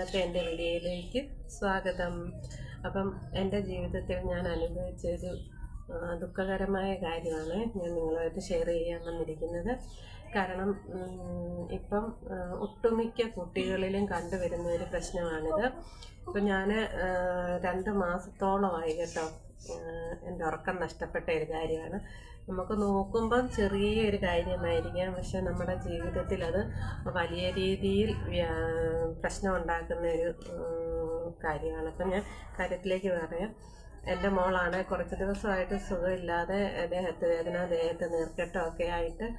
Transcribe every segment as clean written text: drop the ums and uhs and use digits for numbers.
ഇന്നത്തെ എൻ്റെ വീഡിയോയിലേക്ക് സ്വാഗതം. അപ്പം എൻ്റെ ജീവിതത്തിൽ ഞാൻ അനുഭവിച്ചൊരു ദുഃഖകരമായ കാര്യമാണ് ഞാൻ നിങ്ങളുമായിട്ട് ഷെയർ ചെയ്യാൻ വന്നിരിക്കുന്നത്. കാരണം ഇപ്പം ഒട്ടുമിക്ക കുട്ടികളിലും കണ്ടുവരുന്ന ഒരു പ്രശ്നമാണിത്. ഇപ്പം ഞാൻ 2 മാസത്തോളമായി കേട്ടോ എൻ്റെ ഉറക്കം നഷ്ടപ്പെട്ട ഒരു കാര്യമാണ്. നമുക്ക് നോക്കുമ്പം ചെറിയൊരു കാര്യമായിരിക്കാം, പക്ഷെ നമ്മുടെ ജീവിതത്തിൽ അത് വലിയ രീതിയിൽ പ്രശ്നം ഉണ്ടാക്കുന്ന ഒരു കാര്യമാണ്. അപ്പം ഞാൻ കാര്യത്തിലേക്ക് പറയാം. എൻ്റെ മോളാണ് കുറച്ച് ദിവസമായിട്ട് സുഖമില്ലാതെ ദേഹത്ത് വേദന, ദേഹത്ത് നീർക്കെട്ടമൊക്കെ ആയിട്ട്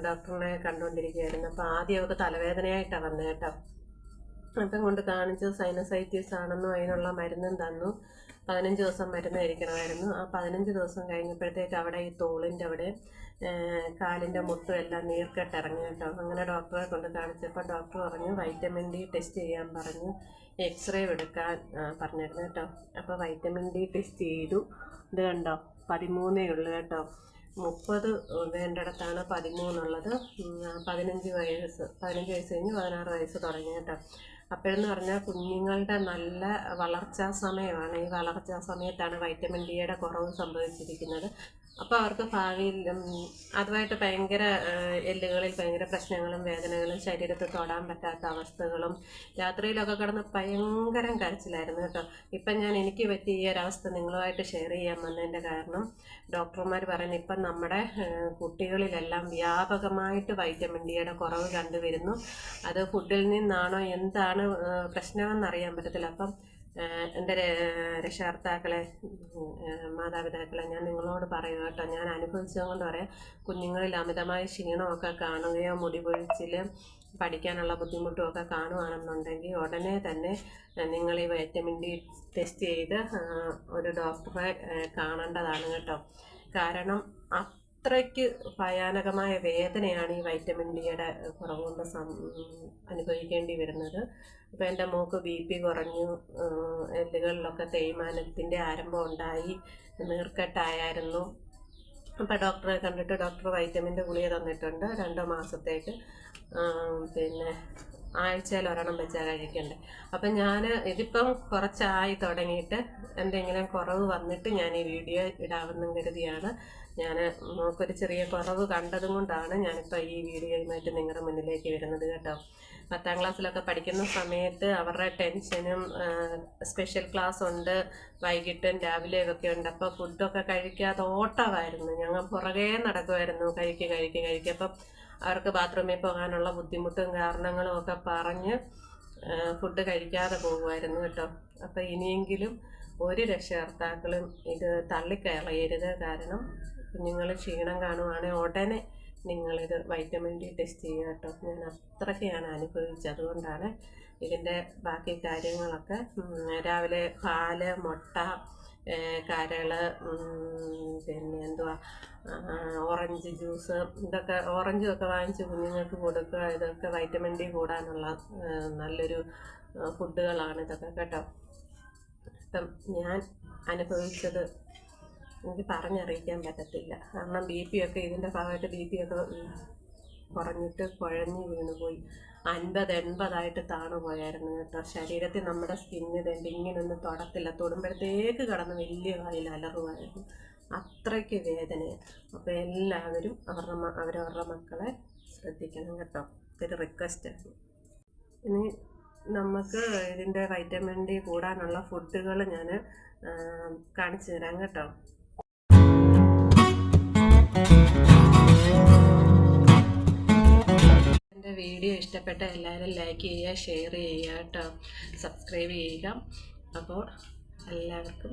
ഡോക്ടറിനെ കണ്ടുകൊണ്ടിരിക്കുകയായിരുന്നു. അപ്പോൾ ആദ്യം അവൾക്ക് തലവേദനയായിട്ടാണ് വന്നത് കേട്ടോ. അപ്പം കൊണ്ട് കാണിച്ച് സൈനസൈറ്റിസ് ആണെന്നും അതിനുള്ള മരുന്നും തന്നു. 15 ദിവസം മരുന്ന് കഴിക്കണമായിരുന്നു. ആ 15 ദിവസം കഴിഞ്ഞപ്പോഴത്തേക്ക് അവിടെ ഈ തോളിൻ്റെ അവിടെ കാലിൻ്റെ മുട്ടും എല്ലാം നീർക്കെട്ടിറങ്ങി കേട്ടോ. അങ്ങനെ ഡോക്ടറെ കൊണ്ട് കാണിച്ചപ്പോൾ ഡോക്ടർ പറഞ്ഞു വൈറ്റമിൻ ഡി ടെസ്റ്റ് ചെയ്യാൻ പറഞ്ഞു, എക്സ്റേ എടുക്കാൻ പറഞ്ഞിരുന്നു കേട്ടോ. അപ്പോൾ വൈറ്റമിൻ ഡി ടെസ്റ്റ് ചെയ്തു. ഇത് കണ്ടോ 13 ഉള്ളൂ കേട്ടോ. 30 വേണ്ടിടത്താണ് 13 ഉള്ളത്. 15 വയസ്സ് കഴിഞ്ഞ് 16 വയസ്സ് തുടങ്ങി കേട്ടോ. അപ്പോഴെന്ന് പറഞ്ഞാൽ കുഞ്ഞുങ്ങളുടെ നല്ല വളർച്ചാ സമയമാണ്. ഈ വളർച്ചാ സമയത്താണ് വൈറ്റമിൻ ഡിയുടെ കുറവ് സംഭവിച്ചിരിക്കുന്നത്. അപ്പോൾ അവർക്ക് ഭാവിയിൽ അതുമായിട്ട് ഭയങ്കര എല്ലുകളിൽ ഭയങ്കര പ്രശ്നങ്ങളും വേദനകളും, ശരീരത്തിൽ തൊടാൻ പറ്റാത്ത അവസ്ഥകളും, രാത്രിയിലൊക്കെ കിടന്ന് ഭയങ്കരം കരച്ചിലായിരുന്നു കേട്ടോ. ഇപ്പം എനിക്ക് പറ്റിയ ഈ ഒരവസ്ഥ നിങ്ങളുമായിട്ട് ഷെയർ ചെയ്യാൻ വന്നതിൻ്റെ കാരണം ഡോക്ടർമാർ പറയുന്നത് ഇപ്പം നമ്മുടെ കുട്ടികളിലെല്ലാം വ്യാപകമായിട്ട് വൈറ്റമിൻ ഡിയുടെ കുറവ് കണ്ടുവരുന്നു. അത് ഫുഡിൽ നിന്നാണോ എന്താണ് പ്രശ്നമെന്നറിയാൻ പറ്റത്തില്ല. അപ്പം എൻ്റെ രക്ഷകർത്താക്കളെ, മാതാപിതാക്കളെ ഞാൻ നിങ്ങളോട് പറയും കേട്ടോ. ഞാൻ അനുഭവിച്ചതുകൊണ്ട് പറയാം. കുഞ്ഞുങ്ങളിൽ അമിതമായ ക്ഷീണമൊക്കെ കാണുകയോ മുടി പൊഴിച്ചിൽ, പഠിക്കാനുള്ള ബുദ്ധിമുട്ടുമൊക്കെ കാണുകയാണെന്നുണ്ടെങ്കിൽ ഉടനെ തന്നെ നിങ്ങൾ ഈ വൈറ്റമിൻ ഡി ടെസ്റ്റ് ചെയ്ത് ഒരു ഡോക്ടറെ കാണേണ്ടതാണ് കേട്ടോ. കാരണം അത്രയ്ക്ക് ഭയാനകമായ വേദനയാണ് ഈ വൈറ്റമിൻ ഡിയുടെ കുറവ് കൊണ്ട് അനുഭവിക്കേണ്ടി വരുന്നത്. അപ്പോൾ എൻ്റെ മോൾക്ക് BP കുറഞ്ഞു, എല്ലുകളിലൊക്കെ തേയ്മാനത്തിൻ്റെ ആരംഭം ഉണ്ടായി, നീർക്കെട്ടായിരുന്നു. അപ്പോൾ ഡോക്ടറെ കണ്ടിട്ട് ഡോക്ടർ വൈറ്റമിൻ്റെ ഗുളിക തന്നിട്ടുണ്ട് 2 മാസത്തേക്ക്. പിന്നെ ആഴ്ചയിൽ 1 വെച്ചാൽ കഴിക്കണ്ടേ. അപ്പം ഞാൻ ഇതിപ്പം കുറച്ചായി തുടങ്ങിയിട്ട് എന്തെങ്കിലും കുറവ് വന്നിട്ട് ഞാൻ ഈ വീഡിയോ ഇടാമെന്നും കരുതിയാണ്. ഞാൻ മോൾക്കൊരു ചെറിയ കുറവ് കണ്ടതും കൊണ്ടാണ് ഞാനിപ്പോൾ ഈ വീഡിയോയുമായിട്ട് നിങ്ങളുടെ മുന്നിലേക്ക് വരുന്നത് കേട്ടോ. 10ാം ക്ലാസ്സിലൊക്കെ പഠിക്കുന്ന സമയത്ത് അവരുടെ ടെൻഷനും, സ്പെഷ്യൽ ക്ലാസ് ഉണ്ട് വൈകിട്ടും രാവിലെയും ഒക്കെ ഉണ്ട്. അപ്പോൾ ഫുഡൊക്കെ കഴിക്കാതെ ഓട്ടമായിരുന്നു, ഞങ്ങൾ പുറകെ നടക്കുമായിരുന്നു, കഴിക്കുക. അപ്പം അവർക്ക് ബാത്റൂമിൽ പോകാനുള്ള ബുദ്ധിമുട്ടും കാരണങ്ങളും ഒക്കെ പറഞ്ഞ് ഫുഡ് കഴിക്കാതെ പോകുമായിരുന്നു കേട്ടോ. അപ്പോൾ ഇനിയെങ്കിലും ഒരു രക്ഷകർത്താക്കളും ഇത് തള്ളിക്കളയരുത്. കാരണം കുഞ്ഞുങ്ങൾ ക്ഷീണം കാണുവാണെങ്കിൽ ഉടനെ നിങ്ങളിത് വൈറ്റമിൻ ഡി ടെസ്റ്റ് ചെയ്യുക കേട്ടോ. ഞാൻ അത്രയ്ക്കാണ് അനുഭവിച്ചത്. അതുകൊണ്ടാണ് ഇതിൻ്റെ ബാക്കി കാര്യങ്ങളൊക്കെ രാവിലെ പാല്, മുട്ട, കരള്, പിന്നെ എന്തുവാ ഓറഞ്ച് ജ്യൂസ്, ഇതൊക്കെ ഓറഞ്ചുമൊക്കെ വാങ്ങിച്ച് കുഞ്ഞുങ്ങൾക്ക് കൊടുക്കുക. ഇതൊക്കെ വൈറ്റമിൻ ഡി കൂടാനുള്ള നല്ലൊരു ഫുഡുകളാണ് ഇതൊക്കെ കേട്ടോ. ഇപ്പം ഞാൻ അനുഭവിച്ചത് എനിക്ക് പറഞ്ഞറിയിക്കാൻ പറ്റത്തില്ല. കാരണം BP ഒക്കെ ഇതിൻ്റെ ഭാഗമായിട്ട് BP ഒക്കെ കുറഞ്ഞിട്ട് കുഴഞ്ഞു വീണ് പോയി. 50-80 താണു പോയായിരുന്നു കേട്ടോ. ശരീരത്തിൽ നമ്മുടെ സ്കിന്നിൽ ഇങ്ങനൊന്നും തൊടത്തില്ല, തൊടുമ്പോഴത്തേക്ക് കിടന്ന് വലിയ വായിൽ അലറുമായിരുന്നു. അത്രയ്ക്ക് വേദനയാണ്. അപ്പോൾ എല്ലാവരും അവരവരുടെ മക്കളെ ശ്രദ്ധിക്കണം കേട്ടോ. ഇതൊരു റിക്വസ്റ്റാണ്. ഇനി നമുക്ക് ഇതിൻ്റെ വൈറ്റമിൻ ഡി കൂടാനുള്ള ഫുഡുകൾ ഞാൻ കാണിച്ചു തരാം കേട്ടോ. എൻ്റെ വീഡിയോ ഇഷ്ടപ്പെട്ട എല്ലാവരും ലൈക്ക് ചെയ്യുക, ഷെയർ ചെയ്യുക കേട്ടോ, സബ്സ്ക്രൈബ് ചെയ്യുക. അപ്പോൾ എല്ലാവർക്കും